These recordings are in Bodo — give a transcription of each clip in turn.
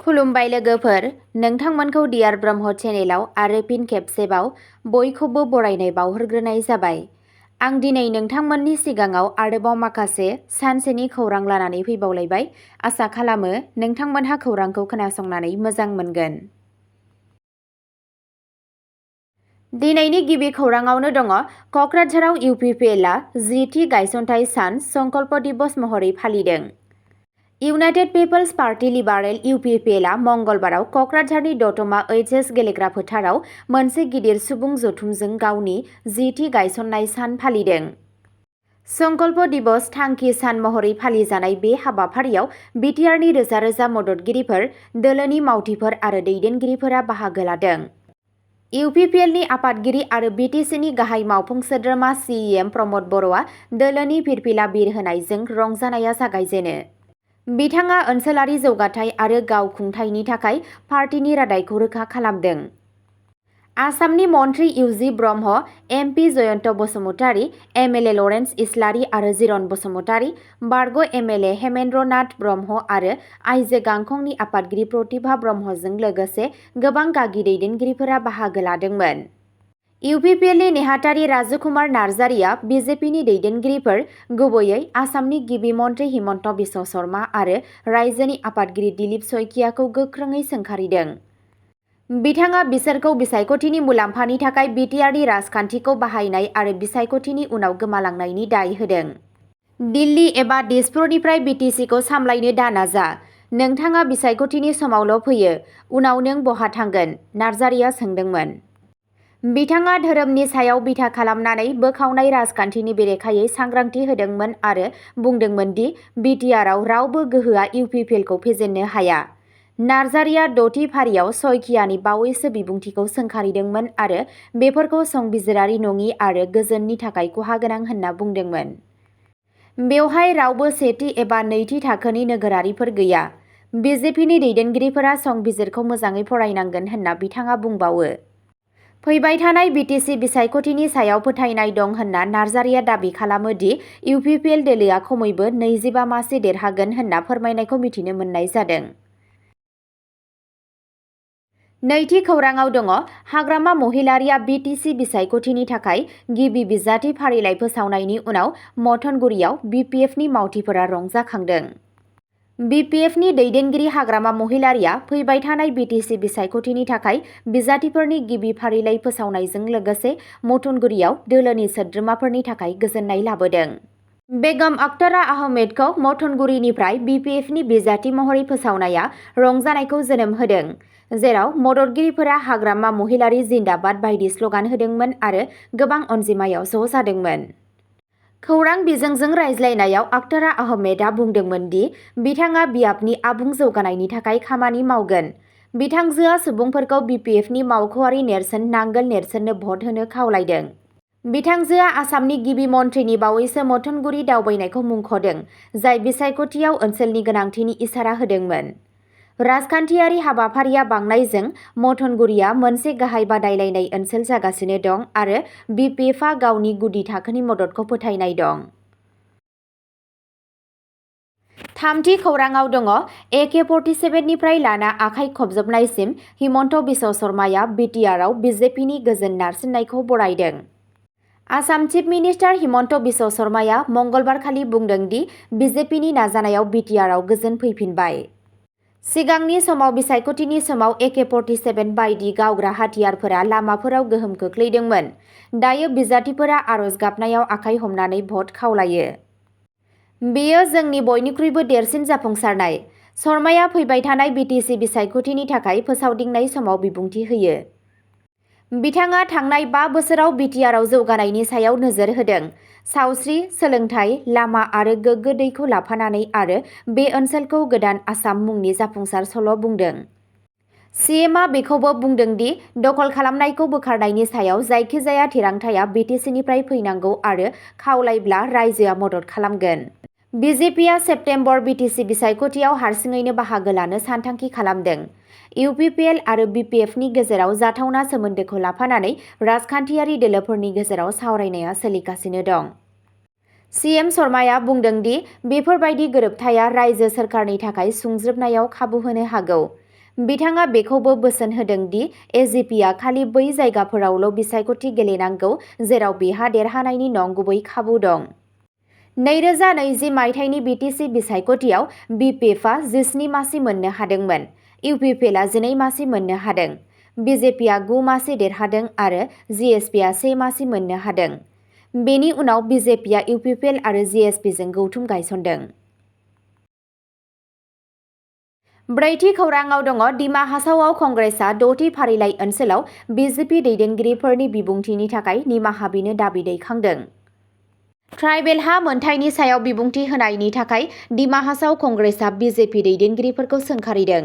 खुलुमबाय लोगोफोर, नोंथांमोनखौ डियार ब्रह्म चेनेलाव आरो फिन खेबसेबाव बयखौबो बरायनाय बावहरग्रोनाय जाबाय। आं दिनै नोंथांमोननि सिगाङाव आरोबाव माखासे सानसेनि खौरां लानानै फैबावलायबाय। आसा खालामो नोंथांमोनहा खौरांखौ खोनासंनानै मोजां मोनगोन। दिनैनि गिबि खौराङावनो दङ क'क्राझाराव इउपिपिएलआ 10थि गायसनथाय सान संकल्प दिबस महरै फालिदों। इउनाइटेड पिपल्स पार्टी लिबारेल इउपिपिएलआ मंगलबाराव क'क्राझारनि दतमा एइचएस गेलेग्रा फोथाराव मोनसे गिदिर सुबुं जथुमजों गावनि 10थि गायसननाय सान फालिदों। संकल्प दिबस थांखि सान महरै फालिजानाय बे हाबाफारियाव बिटिआरनि रोजा रोजा मददगिरिफोर, दोलोनि मावथिफोर आरो दैदेनगिरिफोरा बाहागो लादों। इउपिपिएलनि आफादगिरि आरो बिटिसिनि गाहाय मावफुं सोद्रोमा सिएम प्रमद बर'आ दोलोनि फिरफिला बिर होनायजों रंजानाया जागायजेनो। बिथाङा ओनसोलारि जौगाथाय आरो गावखुंथायनि थाखाय पार्टीनि रादायखौ रोखा खालामदों। आसामनि मन्त्रि इउजि ब्रह्म, एमपि जयन्त बसुमतारी, एमएलए लरेन्स इस्लारि आरो जिरन बसुमतारी, बारग' एमएलए हेमेन्द्र नाथ ब्रह्म आरो आइजो गांखंनि आफादगिरि प्रतिभा ब्रह्मजों लोगोसे गोबां गागि दैदेनगिरिफोरा बाहागो लादोंमोन। इउपिपिएलनि नेहाथारि राजकुमार नार्जारिया बिजेपिनि दैदेनगिरिफोर, गुबैयै आसामनि गिबि मन्त्रि हिमन्त बिश्व शर्मा आरो रायजोनि आफादगिरि दिलीप शइकियाखौ गोख्रोङै सोंखारिदों। बिथाङा बिसोरखौ बिसायख'थिनि मुलाम्फानि थाखाय बिटिआरनि राजखान्थिखौ बाहायनाय आरो बिसायख'थिनि उनाव गोमालांनायनि दाय होदों। दिल्ली एबा दिसपुरनिफ्राय बिटिसिखौ सामलायनो दानाजा। नोंथाङा बिसायख'थिनि समावल' फैयो, उनाव नों बहा थांगोन? नार्जारिया सोंदोंमोन। बिथाङा धोरोमनि सायाव बिथा खालामनानै बोखावनाय राजखान्थिनि बेरेखायै सांग्रांथि होदोंमोन आरो बुंदोंमोन दि बिटिआरआव रावबो गोहोआ इउपिपिएलखौ फेजेननो हाया। नार्जारिया 6थि फारियाव शइकियानि बावैसो बिबुंथिखौ सोंखारिदोंमोन आरो बेफोरखौ संबिजिरारि नङि आरो गोजोननि थाखाय खहागोनां होनना बुंदोंमोन। बेवहाय रावबो सेथि एबा नैथि थाखोनि नोगोरारिफोर गैया। बिजेपिनि दैदेनगिरिफोरा संबिजिरखौ मोजाङै फरायनांगोन होनना बिथाङा बुंबावो। फैबाय थानाय बिटिसि बिसायख'थिनि सायाव फोथायनाय दं होनना नार्जारिया दाबि खालामो दि इउपिपिएल दोलोआ खमैबो 25 मासि देरहागोन होनना फोरमायनायखौ मिथिनो मोननाय जादों। नैथि खौराङाव दङ हाग्रामा महिलारीआ बिटिसि बिसायख'थिनि थाखाय गिबि बिजाथि फारिलाइ फोसावनायनि उनाव मथनगुरियाव बिपिएफनि मावथिफोरा रंजाखांदों। बिपिएफनि दैदेनगिरि हाग्रामा महिलारीआ फैबाय थानाय बिटिसि बिसायख'थिनि थाखाय बिजाथिफोरनि गिबि फारिलाइ फोसावनायजों लोगोसे मथनगुरियाव दोलोनि सोद्रोमाफोरनि थाखाय गोजोननाय लाबोदों। बेगम अख्तरा आहमेदखौ मथनगुरिनिफ्राय बिपिएफनि बिजाथि महरै फोसावनाया रंजानायखौ जोनोम होदों, जेराव मददगिरिफोरा हाग्रामा महिलारी जिन्दाबाद बायदि स्ल'गान होदोंमोन आरो गोबां अनजिमायाव ज' जादोंमोन। खौरां बिजोंजों रायज्लायनायाव अख्तरा आहमेदआ बुंदोंमोन दि बिथाङा बियाबनि आबुं जौगानायनि थाखाय खामानि मावगोन। बिथांजोआ सुबुंफोरखौ बिपिएफनि मावख'आरि नेरसोन नांगोल नेरसोननो भट होनो खावलायदों। बिथांजोआ आसामनि गिबि मन्थ्रिनि बावैसो मथनगुरि दावबायनायखौ मुंख'दों, जाय बिसायख'थियाव ओनसोलनि गोनांथिनि इसारा होदोंमोन। राजखान्थियारि हाबाफारिया बांनायजों मथनगुरिया मोनसे गाहाय बादायलायनाय ओनसोल जागासिनो दं आरो बिपिएफआ गावनि गुदि थाखोनि मददखौ फोथायनाय दं। थामथि खौराङाव दङ AK-47निफ्राय लाना आखाइ खबजोबनायसिम हिमन्त बिश्व शर्माया बिटिआरआव बिजेपिनि गोजोन नारसिननायखौ बरायदों। आसाम चिफ मिनिस्टार हिमन्त बिश्व शर्माया मंगलबारखालि बुंदों दि बिजेपिनि नाजानायाव बिटिआरआव गोजोन फैफिनबाय। सिगांनि समाव बिसायख'थिनि समाव AK-47 बायदि गावग्रा हाथियारफोरा लामाफोराव गोहोम खोख्लैदोंमोन। दायो बिजाथिफोरा आरज गाबनायाव आखाइ हमनानै भट खावलायो। बेयो जोंनि बयनिख्रुइबो देरसिन जाफुंसारनाय। शर्माया फैबाय थानाय बिटिसि बिसायख'थिनि थाखाय फोसावदिंनाय समाव बिबुंथि होयो। बिथाङा थांनाय 5 बोसोराव बिटिआरआव जौगानायनि सायाव नोजोर होदों, सावस्रि, सोलोंथाय, लामा आरो गोग्गो दैखौ लाफानानै आरो बे ओनसोलखौ गोदान आसाम मुंनि जाफुंसार सल' बुंदों। सीएमआ बेखौबो बुंदों दि दखल खालामनायखौ बोखारनायनि सायाव जायखिजाया थिरांथाया बिटिसिनिफ्राय फैनांगौ आरो खावलायब्ला रायजोआ मदद खालामगोन। बिजेपिआ सेप्तेम्बर बिटिसि बिसायख'थियाव हारसिङैनो बाहागो लानो सानथांखि खालामदों। इउपिपिएल आरो बिपिएफनि गेजेराव जाथावना सोमोन्दोखौ लाफानानै राजखान्थियारि दोलोफोरनि गेजेराव सावरायनाया सोलिगासिनो दं। सीएम शर्माया बुंदों दि बेफोरबायदि गोरोबथाया रायजो सोरखारनि थाखाय सुंज्रोबनायाव खाबु होनो हागौ। बिथाङा बेखौबो बोसोन होदों दि एजिपिआ खालि बै जायगाफोरावल' बिसायख'थि गेलेनांगौ जेराव बिहा देरहानायनि नंगुबै खाबु दं। 2020 मायथाइनि बिटिसि बिसायख'थियाव बिपिएफआ 17 मासि मोननो हादोंमोन। इउपिपिएलआ 12 मासि मोननो हादों। बिजेपिआ 9 मासि देरहादों आरो जिएसपिआ 1 मासि मोननो हादों। बेनि उनाव बिजेपिआ इउपिपिएल आरो जिएसपिजों गौथुम गायसनदों। ब्रैथि खौराङाव दङ डिमा हासावआव कंग्रेसआ 6थि फारिलाइ ओनसोलाव बिजेपि दैदेनगिरिफोरनि बिबुंथिनि थाखाय निमाहा बिनो दाबि दैखांदों। ट्राइबेल हा मोनथायनि सायाव बिबुंथि होनायनि थाखाय डिमा हासाव कंग्रेसआ बिजेपि दैदेनगिरिफोरखौ सोंखारिदों।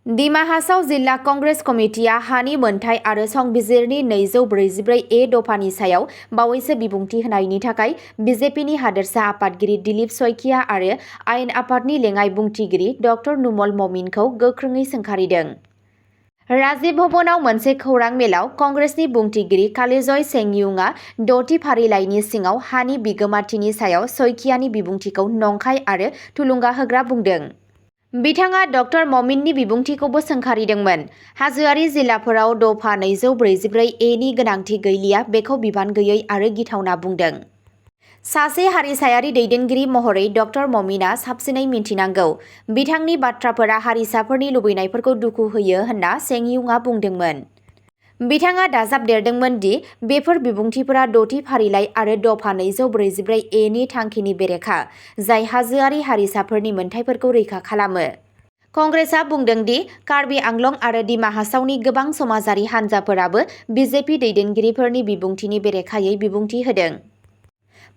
डिमा हासाव जिल्ला कंग्रेस कमिटिया हानि मोनथाय आरो संबिजिरनि 244A दफानि सायाव बावैसो बिबुंथि होनायनि थाखाय बिजेपिनि हादोरसा आफादगिरि दिलीप सयखिया आरो आयेन आफादनि लेङाइ बुंथिगिरि ड नुमल ममिनखौ गोख्रोङै सोंखारिदों। राजीव भवनाव मोनसे खौरां मेलाव कंग्रेसनि बुंथिगिरि कालिजय सेंयुंआ 6थि फारिलाइनि सिङाव हानि बिगोमाथिनि सायाव सयखियानि बिबुंथिखौ नंखाय आरो थुलुंगा होग्रा बुंदों। बिथाङा ड ममिननि बिबुंथिखौबो सोंखारिदोंमोन। हाजोआरि जिल्लाफोराव दफा 244A नि गोनांथि गैलिया बेखौ बिबान गैयै आरो गिथावना बुंदों। सासे हारिसायारि दैदेनगिरि महरै ड ममिनआ साबसिनै मिन्थिनांगौ। बिथांनि बाथ्राफोरा हारिसाफोरनि लुबैनायफोरखौ दुखु होयो होनना सेंयुंआ बुंदोंमोन। बिथाङा दाजाबदेरदोंमोन दि बेफोर बिबुंथिफोरा 6थि फारिलाइ आरो दफा 244A नि थांखिनि बेरेखा, जाय हाजोआरि हारिसाफोरनि मोनथायफोरखौ रैखा खालामो। कंग्रेसआ बुंदों दि कार्बि आंलं आरो डिमा हासावनि गोबां समाजारि हान्जाफोराबो बिजेपि दैदेनगिरिफोरनि बिबुंथिनि बेरेखायै बिबुंथि होदों।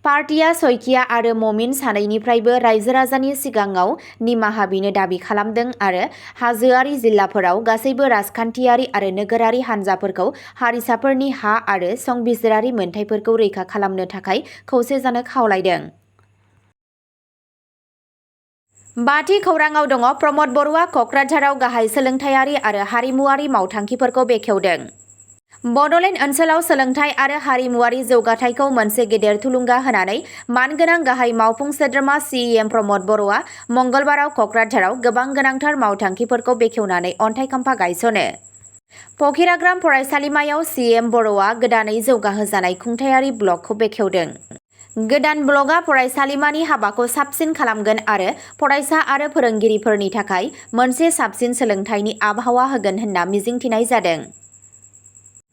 पार्टिया सयखिया आरो ममिन सानैनिफ्रायबो रायजो-राजानि सिगाङाव निमाहा बिनो दाबि खालामदों आरो हाजोआरि जिल्लाफोराव गासैबो राजखान्थियारि आरो नोगोरारि हान्जाफोरखौ हारिसाफोरनि हा आरो संबिजिरारि मोनथायफोरखौ रैखा खालामनो थाखाय खौसे जानो खावलायदों। 5थि खौराङाव दङ प्रमद बर'आ कक्राझाराव गाहाय सोलोंथायारि आरो हारिमुवारि मावथांखिफोरखौ बेखेवदों। बड'लेण्ड ओनसोलाव सोलोंथाइ आरो हारिमुवारि जौगाथायखौ मोनसे गेदेर थुलुंगा होनानै मानगोनां गाहाय मावफुं सोद्रोमा सिएम प्रमद बर'आ मंगलबाराव कक्राझाराव गोबां गोनांथार मावथांखिफोरखौ बेखेवनानै अन्थाइ खाम्फा गायसनो। फकिराग्राम फरायसालिमायाव सिएम बर'आ गोदानै जौगाहोजानाय खुंथायारि ब्लकखौ बेखेवदों। गोदान ब्लकआ फरायसालिमानि हाबाखौ साबसिन खालामगोन आरो फरायसा आरो फोरोंगिरिफोरनि थाखाय मोनसे साबसिन सोलोंथाइनि आबहावा होगोन होनना मिजिंथिनाय जादों।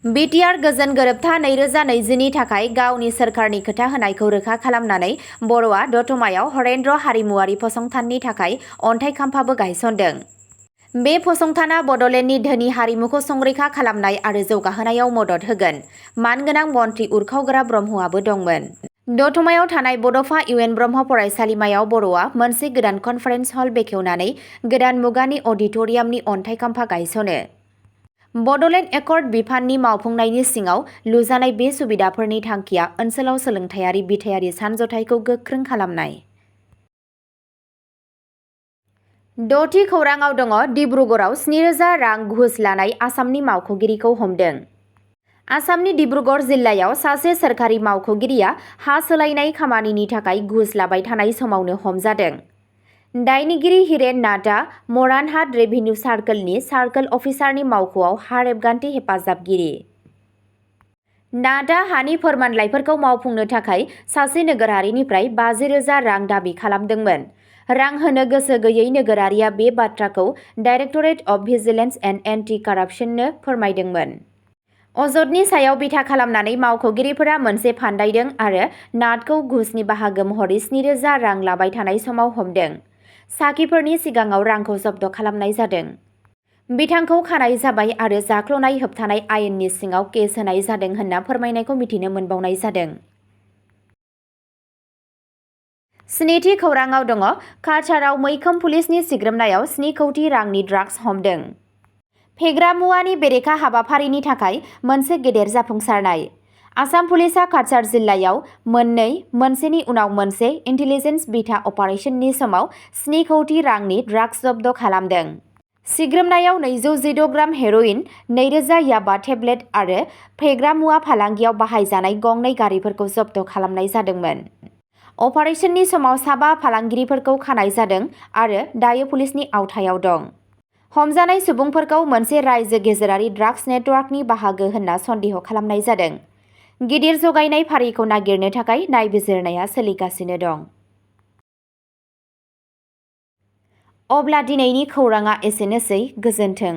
बिटिआर गोजोन गोरोबथा 2020 नि थाखाय गावनि सोरखारनि खोथा होनायखौ रोखा खालामनानै बर'आ दतमायाव हरेन्द्र हारिमुवारि फसंथाननि थाखाय अन्थाइ खाम्फाबो गायसनदों। बे फसंथाना बड'लेण्डनि धोनि हारिमुखौ संरैखा खालामनाय आरो जौगाहोनायाव मदद होगोन। मानगोनां मन्थ्रि उरखाव ब्रह्मआबो दंमोन। दतमायाव थानाय बड'फा इउएन ब्रह्म फरायसालिमायाव बर'आ मोनसे गोदान कनफारेन्स हल बेखेवनानै गोदान मुगानि अडिट'रियामनि अन्थाइ खाम्फा गायसनो। बड'लेण्ड एकर्ड बिफाननि मावफुंनायनि सिङाव लुजानाय बे सुबिदाफोरनि थांखिया ओनसोलाव सोलोंथायारि बिथायारि सानज'थायखौ गोख्रों खालामनाय। 6थि खौराङाव दङ डिब्रुगड़आव 7,000 रां घुस लानाय आसामनि मावख'गिरिखौ हमदों। आसामनि डिब्रुगड़ जिल्लायाव सासे सोरखारि मावख'गिरिया हा सोलायनाय खामानिनि थाखाय घुस लाबाय थानाय समावनो हमजादों। दायनिगिरि हिरेन नाथआ मरानहाट रेभिनिउ सार्कलनि सार्कल अफिसारनि मावख'आव हा रेबगान्थि हेफाजाबगिरि। नाथआ हानि फोरमानलाइफोरखौ मावफुंनो थाखाय सासे नोगोरारिनिफ्राय 50,000 रां दाबि खालामदोंमोन। रां होनो गोसो गैयै नोगोरारिया बे बाथ्राखौ directorate of vigilance and anti कारापसननो फोरमायदोंमोन। अजदनि सायाव बिथा खालामनानै मावख'गिरिफोरा मोनसे फान्दायदों आरो नाथखौ घुसनि बाहागो महरै 7,000 रां लाबाय थानाय समाव हमदों। साखिफोरनि सिगाङाव रांखौ जब्द खालामनाय जादों। बिथांखौ खानाय जाबाय आरो जाख्ल'नाय होबथानाय आयेननि सिङाव केस होनाय जादों होनना फोरमायनायखौ मिथिनो मोनबावनाय जादों। 7थि खौराङाव दङ काछारआव मैखोम पुलिसनि सिग्रोमनायाव 7 कौटि रांनि ड्राग्स हमदों। फेग्रा मुवानि बेरेखा हाबाफारिनि थाखाय मोनसे गेदेर जाफुंसारनाय। आसाम पुलिसआ काछार जिल्लायाव मोनसेनि उनाव मोनसे इन्टेलिजेन्स बिथा अपारेशननि समाव 7 कौटि रांनि ड्राग्स जब्द खालामदों। सिग्रोमनायाव 216 ग्राम हेर'इन, 2,000 याबा टेब्लेट आरो फेग्रा मुवा फालांगियाव बाहायजानाय गंनै गारिफोरखौ जब्द खालामनाय जादोंमोन। अपारेशननि समाव 7 फालांगिरिफोरखौ खानाय जादों आरो दायो पुलिसनि आवथायाव दं। हमजानाय सुबुंफोरखौ मोनसे रायजो गेजेरारि ड्राग्स नेटवर्कनि बाहागो होनना सन्देह खालामनाय जादों। गिदिर जगायनाय फारिखौ नागिरनो थाखाय नायबिजिरनाया सोलिगासिनो दं। अब्ला दिनैनि खौरांआ एसेनोसै, गोजोन्थों।